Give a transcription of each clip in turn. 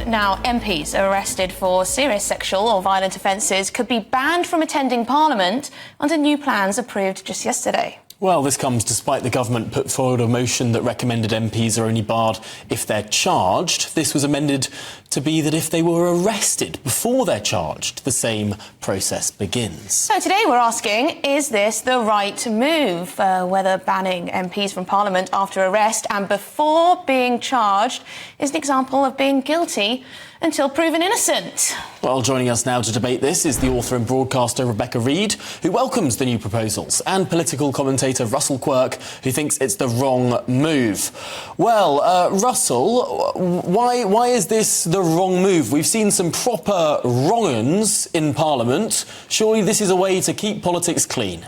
Now, MPs arrested for serious sexual or violent offences could be banned from attending Parliament under new plans approved just yesterday. Well, this comes despite the government put forward a motion that recommended MPs are only barred if they're charged. This was amended to be that if they were arrested before they're charged, the same process begins. So today we're asking, is this the right move? Whether banning MPs from Parliament after arrest and before being charged is an example of being guilty until proven innocent. Well, joining us now to debate this is the author and broadcaster Rebecca Reid, who welcomes the new proposals, and political commentator Russell Quirk, who thinks it's the wrong move. Well, Russell, why is this the wrong move? We've seen some proper wrong-uns in Parliament. Surely this is a way to keep politics clean.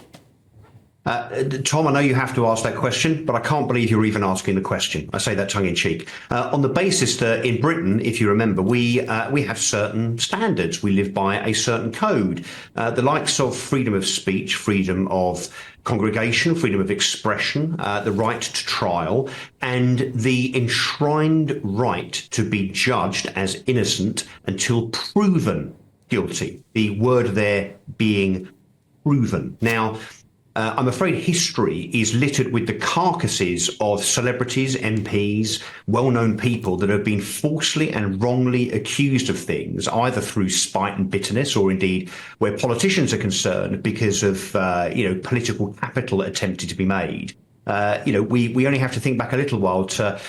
Tom, I know you have to ask that question, but I can't believe you're even asking the question. I say that tongue-in-cheek. On the basis that in Britain, if you remember, we have certain standards. We live by a certain code. The likes of freedom of speech, freedom of congregation, freedom of expression, the right to trial, and the enshrined right to be judged as innocent until proven guilty. The word there being proven. Now, I'm afraid history is littered with the carcasses of celebrities, MPs, well-known people that have been falsely and wrongly accused of things, either through spite and bitterness, or indeed where politicians are concerned because of political capital attempted to be made. We only have to think back a little while to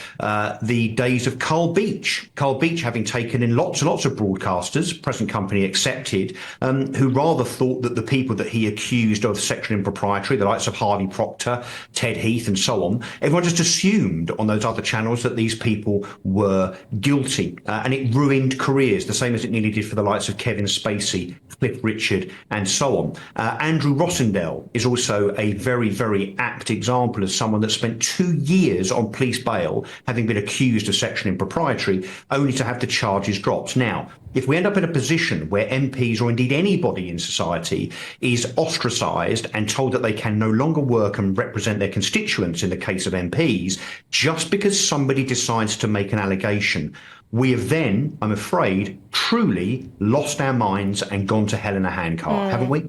the days of Carl Beech. Carl Beech having taken in lots and lots of broadcasters, present company accepted, who rather thought that the people that he accused of sexual impropriety, the likes of Harvey Procter, Ted Heath and so on, everyone just assumed on those other channels that these people were guilty. And it ruined careers, the same as it nearly did for the likes of Kevin Spacey, Cliff Richard and so on. Andrew Rossendale is also a very, very apt example of someone that spent 2 years on police bail, having been accused of sexual impropriety, only to have the charges dropped. Now, if we end up in a position where MPs or indeed anybody in society is ostracised and told that they can no longer work and represent their constituents in the case of MPs, just because somebody decides to make an allegation, we have then, I'm afraid, truly lost our minds and gone to hell in a handcart, haven't we?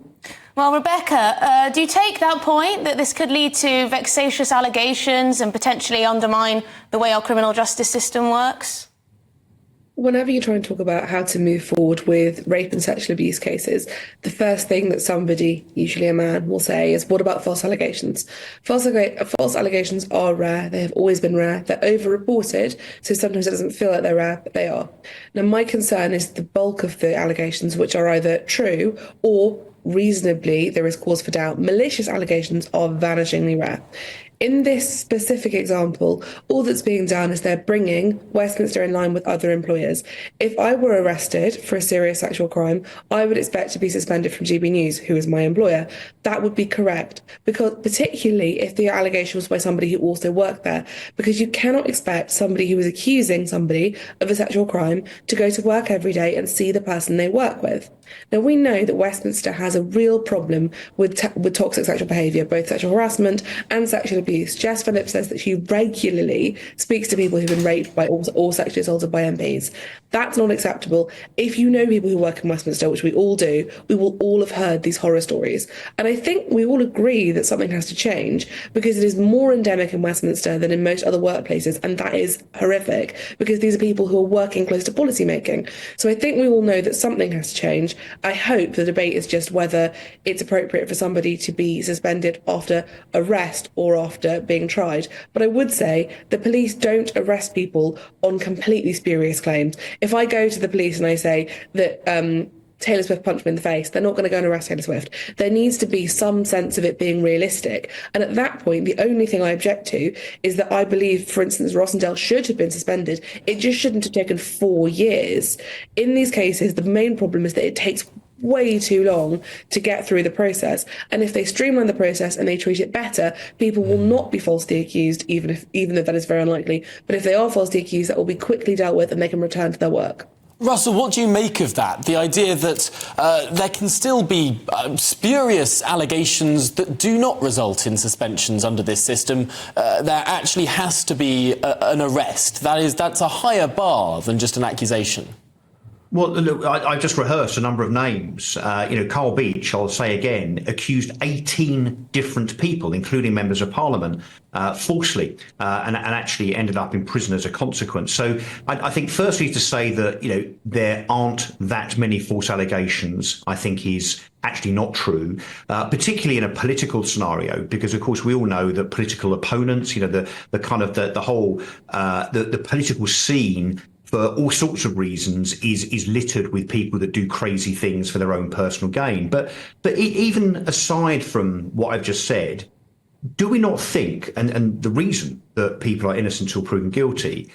Well, Rebecca, do you take that point that this could lead to vexatious allegations and potentially undermine the way our criminal justice system works? Whenever you try and talk about how to move forward with rape and sexual abuse cases, the first thing that somebody, usually a man, will say is, what about false allegations? False allegations are rare. They have always been rare. They're over-reported, so sometimes it doesn't feel like they're rare, but they are. Now, my concern is the bulk of the allegations, which are either true or reasonably there is cause for doubt. Malicious allegations are vanishingly rare. In this specific example, all that's being done is they're bringing Westminster in line with other employers. If I were arrested for a serious sexual crime, I would expect to be suspended from GBNews, who is my employer. That would be correct, because particularly if the allegation was by somebody who also worked there, because you cannot expect somebody who is accusing somebody of a sexual crime to go to work every day and see the person they work with. Now, we know that Westminster has a real problem with toxic sexual behaviour, both sexual harassment and sexual abuse. Jess Phillips says that she regularly speaks to people who've been raped by or sexually assaulted by MPs. That's not acceptable. If you know people who work in Westminster, which we all do, we will all have heard these horror stories. And I think we all agree that something has to change, because it is more endemic in Westminster than in most other workplaces, and that is horrific, because these are people who are working close to policy making. So I think we all know that something has to change. I hope the debate is just whether it's appropriate for somebody to be suspended after arrest or after being tried. But I would say the police don't arrest people on completely spurious claims. If I go to the police and I say that Taylor Swift punched me in the face, they're not going to go and arrest Taylor Swift. There needs to be some sense of it being realistic. And at that point, the only thing I object to is that I believe, for instance, Rossendale should have been suspended. It just shouldn't have taken 4 years. In these cases, the main problem is that it takes way too long to get through the process. And if they streamline the process and they treat it better, people will not be falsely accused, even though that is very unlikely. But if they are falsely accused, that will be quickly dealt with and they can return to their work. Russell, what do you make of that? The idea that there can still be spurious allegations that do not result in suspensions under this system. There actually has to be an arrest. That's a higher bar than just an accusation. Well, look, I just rehearsed a number of names. Carl Beach, I'll say again, accused 18 different people, including members of Parliament, falsely, and actually ended up in prison as a consequence. So I think firstly to say that, there aren't that many false allegations, I think is actually not true, particularly in a political scenario, because of course we all know that political opponents, the political scene for all sorts of reasons is littered with people that do crazy things for their own personal gain. But even aside from what I've just said, do we not think, and the reason that people are innocent until proven guilty,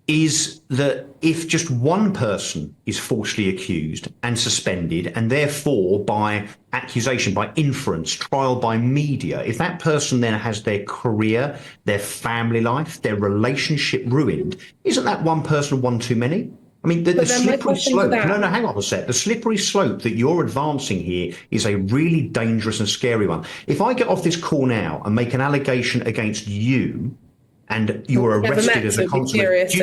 is that if just one person is falsely accused and suspended, and therefore by accusation, by inference, trial by media, if that person then has their career, their family life, their relationship ruined, isn't that one person one too many? I mean, the slippery slope, no, hang on a sec. The slippery slope that you're advancing here is a really dangerous and scary one. If I get off this call now and make an allegation against you, and you were arrested as a consequence.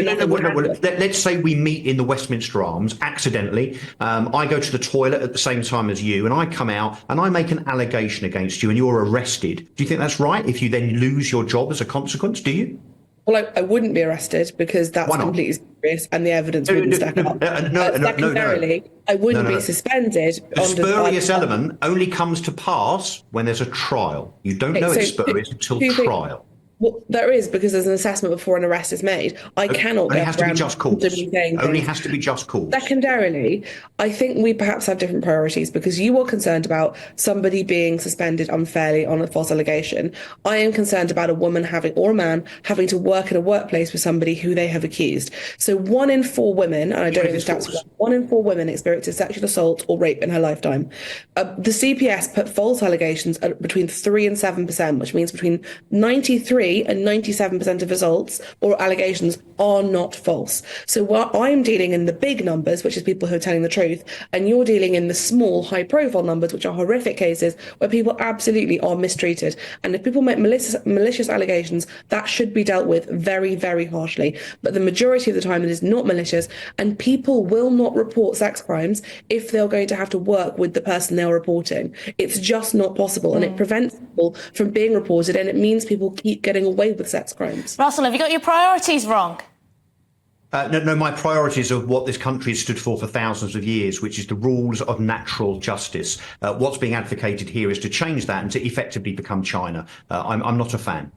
Let's say we meet in the Westminster Arms accidentally. I go to the toilet at the same time as you, and I come out and I make an allegation against you, and you're arrested. Do you think that's right? If you then lose your job as a consequence, do you? Well, I wouldn't be arrested because that's completely spurious and the evidence wouldn't stack up. Secondarily, I wouldn't be suspended. The spurious element only comes to pass when there's a trial. You don't know it's spurious until trial. Well, there is, because there's an assessment before an arrest is made. I cannot only has to be just cause. Only has to be just cause. Secondarily, I think we perhaps have different priorities, because you are concerned about somebody being suspended unfairly on a false allegation. I am concerned about a woman or a man having to work in a workplace with somebody who they have accused. So 1 in 4 women, and I don't know the stats, 1 in 4 women experiences sexual assault or rape in her lifetime. The CPS put false allegations at between 3 and 7%, which means between 93 and 97% of results or allegations are not false. So while I'm dealing in the big numbers, which is people who are telling the truth, and you're dealing in the small, high-profile numbers, which are horrific cases where people absolutely are mistreated. And if people make malicious allegations, that should be dealt with very, very harshly. But the majority of the time, it is not malicious, and people will not report sex crimes if they're going to have to work with the person they're reporting. It's just not possible, and it prevents people from being reported, and it means people keep getting away with sex crimes. Russell, have you got your priorities wrong? No, my priorities are what this country has stood for thousands of years, which is the rules of natural justice. What's being advocated here is to change that and to effectively become China. I'm not a fan.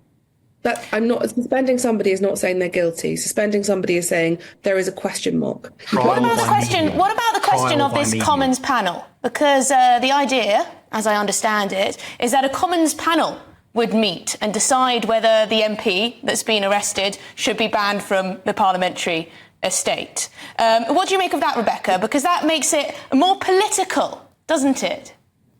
Suspending somebody is not saying they're guilty. Suspending somebody is saying there is a question mark. What about the question of this Commons panel? Because the idea, as I understand it, is that a Commons panel would meet and decide whether the MP that's been arrested should be banned from the parliamentary estate. What do you make of that, Rebecca? Because that makes it more political, doesn't it?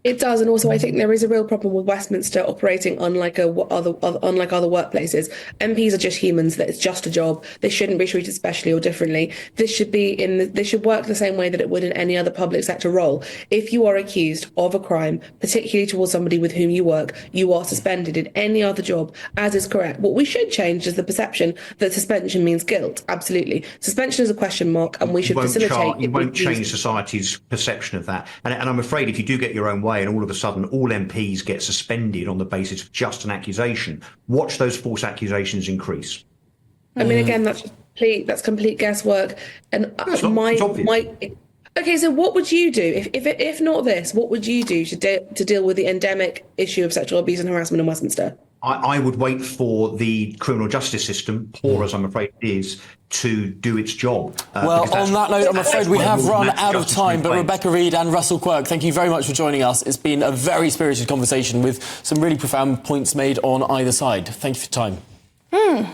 It does, and also I think there is a real problem with Westminster operating unlike other workplaces. MPs are just humans; that it's just a job. They shouldn't be treated specially or differently. This should work the same way that it would in any other public sector role. If you are accused of a crime, particularly towards somebody with whom you work, you are suspended in any other job, as is correct. What we should change is the perception that suspension means guilt. Absolutely, suspension is a question mark, and we should facilitate. You won't change society's perception of that, and I'm afraid if you do get your own way and all of a sudden all MPs get suspended on the basis of just an accusation, watch those false accusations increase. I mean, again, that's complete guesswork. And okay, so what would you do if not this? What would you do to deal with the endemic issue of sexual abuse and harassment in Westminster? I would wait for the criminal justice system, poor as I'm afraid it is, to do its job. Well, on that note, I'm afraid we have run out of time, but Rebecca Reed and Russell Quirk, thank you very much for joining us. It's been a very spirited conversation with some really profound points made on either side. Thank you for your time.